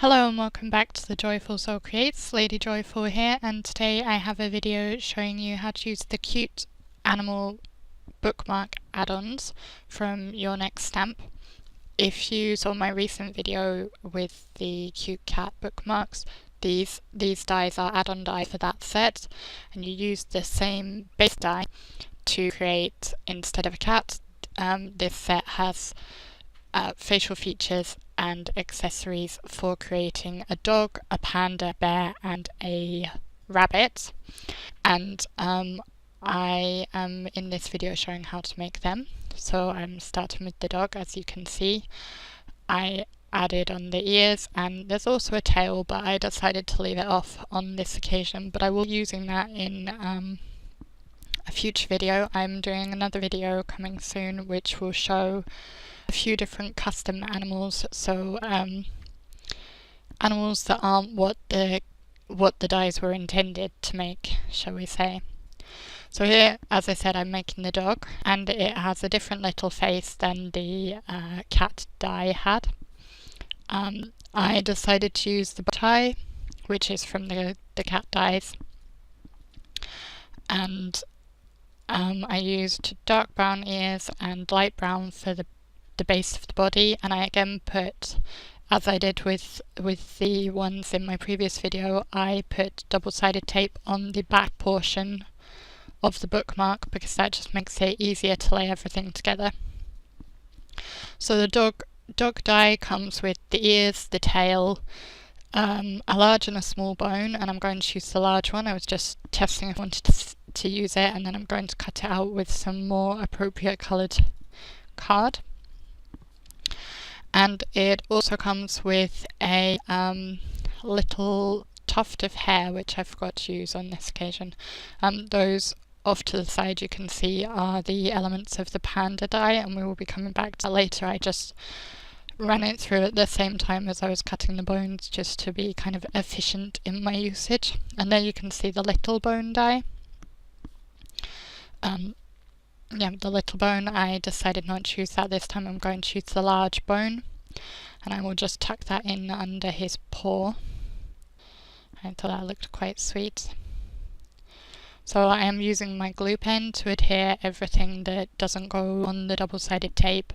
Hello and welcome back to the Joyful Soul Creates. Lady Joyful here, and today I have a video showing you how to use the cute animal bookmark add-ons from Your Next Stamp. If you saw my recent video with the cute cat bookmarks, these dies are add-on die for that set, and you use the same base die to create, instead of a cat, this set has facial features and accessories for creating a dog, a panda, bear and a rabbit. And I am in this video showing how to make them. So I'm starting with the dog. As you can see, I added on the ears, and there's also a tail, but I decided to leave it off on this occasion, but I will be using that in a future video. I'm doing another video coming soon which will show a few different custom animals, so animals that aren't what the dies were intended to make, shall we say. So here, as I said, I'm making the dog, and it has a different little face than the cat die had. I decided to use the bow tie, which is from the cat dies, and I used dark brown ears and light brown for the base of the body, and I again put, as I did with the ones in my previous video, I put double-sided tape on the back portion of the bookmark because that just makes it easier to lay everything together. So the dog die comes with the ears, the tail, a large and a small bone, and I'm going to use the large one. I was just testing if I wanted to use it, and then I'm going to cut it out with some more appropriate coloured card. And it also comes with a little tuft of hair, which I forgot to use on this occasion. Those off to the side you can see are the elements of the panda die, and we will be coming back to that later. I just ran it through at the same time as I was cutting the bones, just to be kind of efficient in my usage. And there you can see the little bone die. The little bone, I decided not to use that this time. I'm going to use the large bone, and I will just tuck that in under his paw. I thought that looked quite sweet. So I am using my glue pen to adhere everything that doesn't go on the double-sided tape.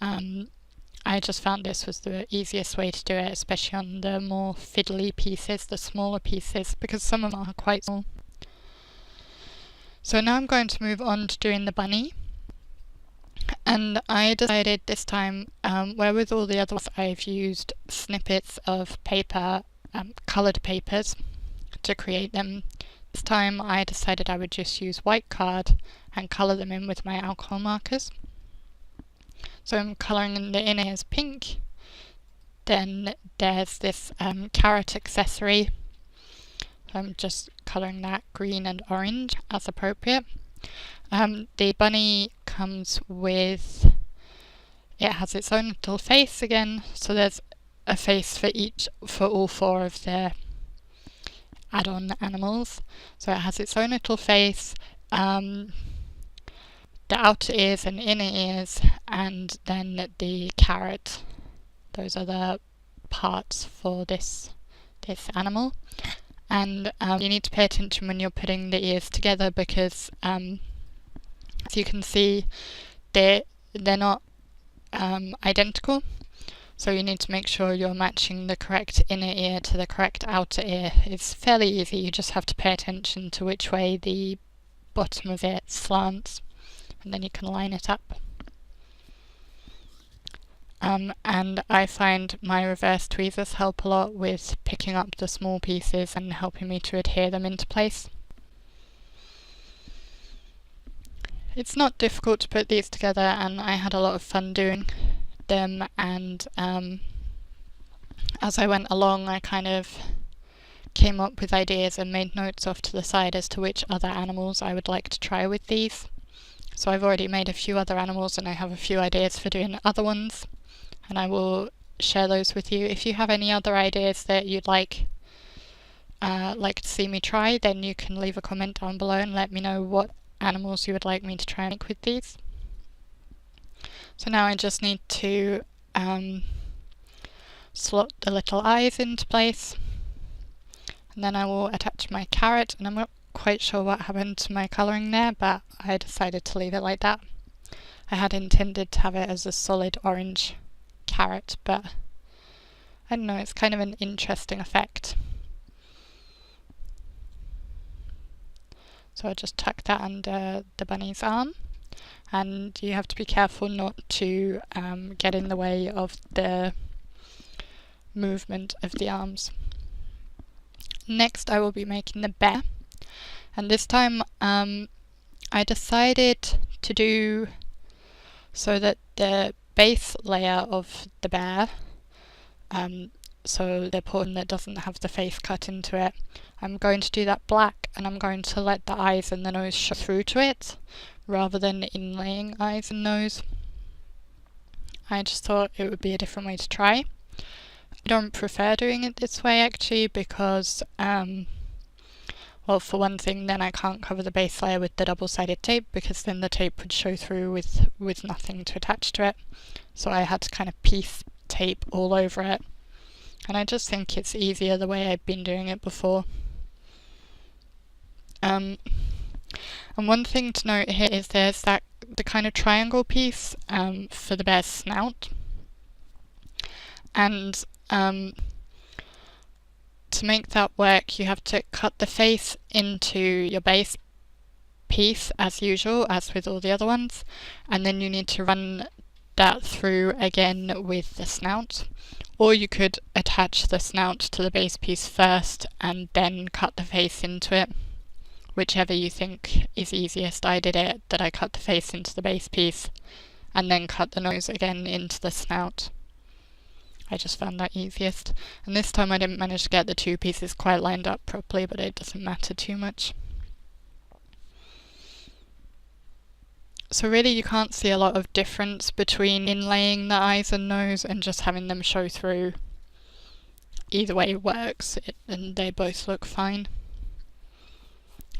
I just found this was the easiest way to do it, especially on the more fiddly pieces, the smaller pieces, because some of them are quite small. So now I'm going to move on to doing the bunny, and I decided this time, where with all the other ones I've used snippets of paper, coloured papers, to create them. This time I decided I would just use white card and colour them in with my alcohol markers. So I'm colouring in the inner ears pink, then there's this carrot accessory. I'm just colouring that green and orange as appropriate. The bunny comes with, it has its own little face again, so there's a face for all four of the add-on animals. So it has its own little face, the outer ears and inner ears, and then the carrot. Those are the parts for this animal. And you need to pay attention when you're putting the ears together, because as you can see, they're not identical, so you need to make sure you're matching the correct inner ear to the correct outer ear. It's fairly easy, you just have to pay attention to which way the bottom of it slants, and then you can line it up. And I find my reverse tweezers help a lot with picking up the small pieces and helping me to adhere them into place. It's not difficult to put these together, and I had a lot of fun doing them, and as I went along I kind of came up with ideas and made notes off to the side as to which other animals I would like to try with these. So I've already made a few other animals, and I have a few ideas for doing other ones, and I will share those with you. If you have any other ideas that you'd like to see me try, then you can leave a comment down below and let me know what animals you would like me to try and make with these. So now I just need to slot the little eyes into place, and then I will attach my carrot, and I'm not quite sure what happened to my colouring there, but I decided to leave it like that. I had intended to have it as a solid orange carrot, but I don't know, it's kind of an interesting effect. So I'll just tuck that under the bunny's arm, and you have to be careful not to get in the way of the movement of the arms. Next I will be making the bear, and this time I decided to do so that the base layer of the bear, so the portion that doesn't have the face cut into it, I'm going to do that black, and I'm going to let the eyes and the nose show through to it rather than inlaying eyes and nose. I just thought it would be a different way to try. I don't prefer doing it this way actually because, well, for one thing, then I can't cover the base layer with the double-sided tape because then the tape would show through with nothing to attach to it. So I had to kind of piece tape all over it. And I just think it's easier the way I've been doing it before. And one thing to note here is there's the kind of triangle piece for the bear's snout. And to make that work, you have to cut the face into your base piece as usual, as with all the other ones, and then you need to run that through again with the snout. Or you could attach the snout to the base piece first and then cut the face into it, whichever you think is easiest. I did it that I cut the face into the base piece and then cut the nose again into the snout. I just found that easiest. And this time I didn't manage to get the two pieces quite lined up properly, but it doesn't matter too much. So really you can't see a lot of difference between inlaying the eyes and nose and just having them show through. Either way works, and they both look fine.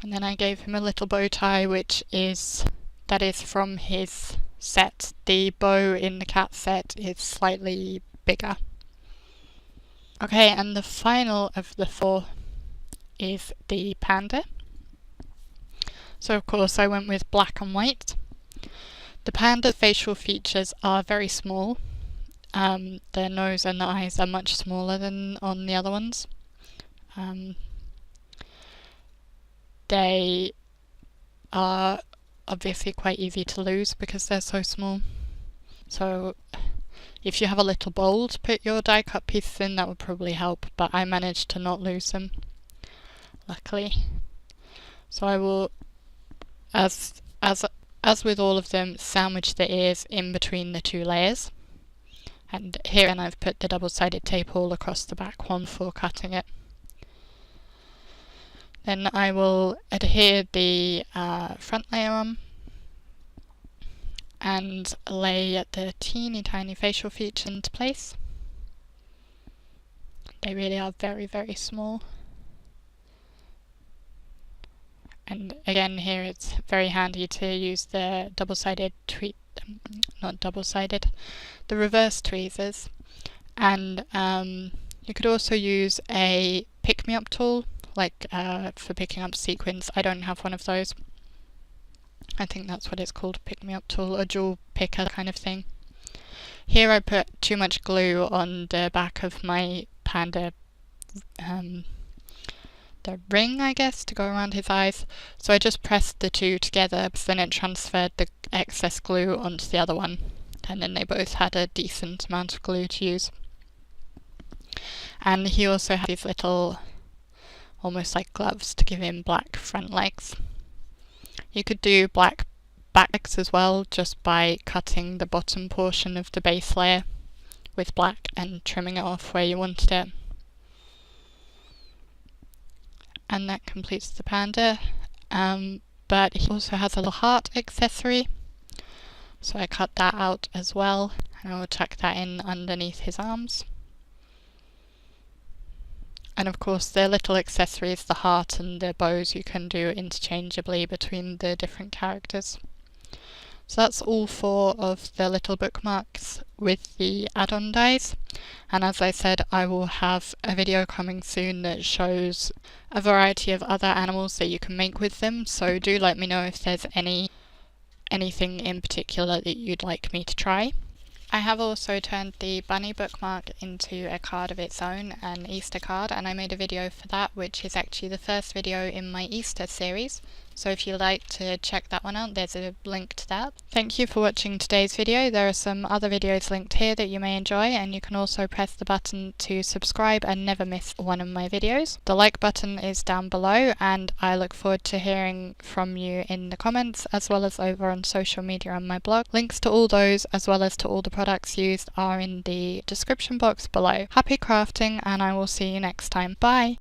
And then I gave him a little bow tie, that is from his set. The bow in the cat set is slightly bigger. Okay, and the final of the four is the panda. So of course I went with black and white. The panda's facial features are very small. Their nose and the eyes are much smaller than on the other ones. They are obviously quite easy to lose because they're so small. So if you have a little bowl to put your die cut pieces in, that would probably help, but I managed to not lose them, luckily. So I will, as with all of them, sandwich the ears in between the two layers. And here and I've put the double-sided tape all across the back one for cutting it. Then I will adhere the front layer on and lay the teeny tiny facial feature into place. They really are very, very small. And again here it's very handy to use the double-sided the reverse tweezers. And you could also use a pick-me-up tool, like for picking up sequins. I don't have one of those. I think that's what it's called, pick-me-up tool, a jewel picker kind of thing. Here I put too much glue on the back of my panda, the ring, I guess, to go around his eyes. So I just pressed the two together, because then it transferred the excess glue onto the other one. And then they both had a decent amount of glue to use. And he also had these little, almost like gloves, to give him black front legs. You could do black back legs as well, just by cutting the bottom portion of the base layer with black and trimming it off where you wanted it. And that completes the panda. But he also has a little heart accessory, so I cut that out as well, and I will tuck that in underneath his arms. And of course the little accessories, the heart and the bows, you can do interchangeably between the different characters. So that's all 4 of the little bookmarks with the add-on dies. And as I said, I will have a video coming soon that shows a variety of other animals that you can make with them, so do let me know if there's anything in particular that you'd like me to try. I have also turned the bunny bookmark into a card of its own, an Easter card, and I made a video for that, which is actually the first video in my Easter series. So if you'd like to check that one out, there's a link to that. Thank you for watching today's video. There are some other videos linked here that you may enjoy, and you can also press the button to subscribe and never miss one of my videos. The like button is down below, and I look forward to hearing from you in the comments as well as over on social media on my blog. Links to all those as well as to all the products used are in the description box below. Happy crafting, and I will see you next time. Bye!